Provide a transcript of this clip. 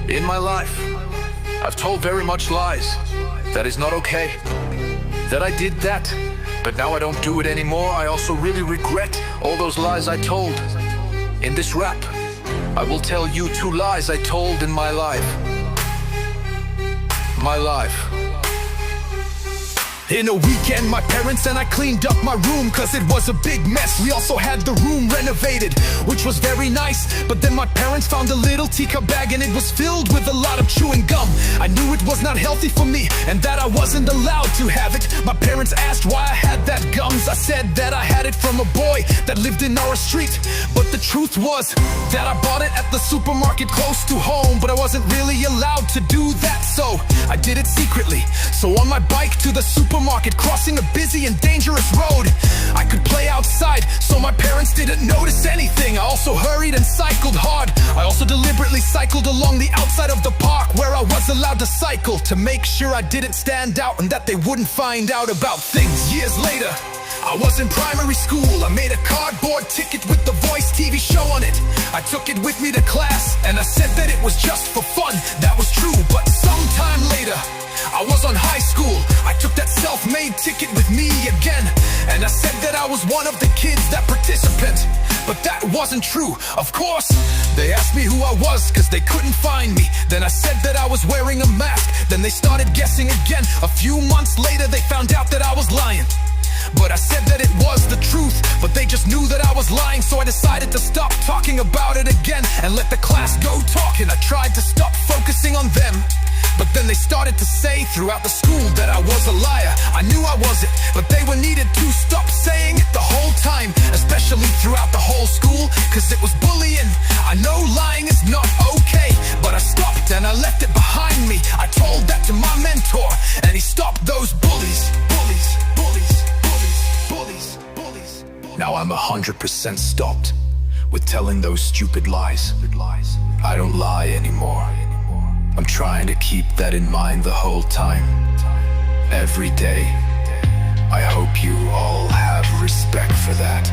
In my life, I've told very much lies. That is not okay. That I did that, but now I don't do it anymore. I also really regret all those lies I told. In this rap, I will tell you 2 lies I told in my life. My life. In a weekend, my parents and I cleaned up my room, cause it was a big mess. We also had the room renovated, which was very nice. But then my parents found a little teacup bag and it was filled with a lot of chewing gum. I knew it was not healthy for me and that I wasn't allowed to have it. My parents asked why I had that gums. I said that I had it from a boy that lived in our street. But the truth was that I bought it at the supermarket close to home. But I wasn't really allowed to do that, so I did it secretly. So on my bike to the supermarket, crossing a busy and dangerous road, I could play outside, so my parents didn't notice anything. I also hurried and cycled hard. I also deliberately cycled along the outside of the park where I was allowed to cycle, to make sure I didn't stand out and that they wouldn't find out about things. Years later, I was in primary school. I made a cardboard ticket with the Voice TV show on it. I took it with me to class and I said that it was just for fun. That was true, but sometime later, I was on high school. I took that self-made ticket with me again, and I said that I was one of the kids, that participant. But that wasn't true, of course. They asked me who I was, cause they couldn't find me. Then I said that I was wearing a mask. Then they started guessing again. A few months later, they found out that I was lying. But I said that it was the truth, but they just knew that I was lying. So I decided to stop talking about it again and let the class go talking. I tried to stop focusing on them, but then they started to say throughout the school that I was a liar. I knew I wasn't, but they were needed to stop saying it the whole time, especially throughout the whole school, cause it was bullying. I know lying is not okay, but I stopped and I left it behind me. I told that to my mentor, and he stopped those bullies. Bullies, bullies, bullies, bullies, bullies. Now I'm 100% stopped with telling those stupid lies. I don't lie anymore. I'm trying to keep that in mind the whole time, every day. I hope you all have respect for that.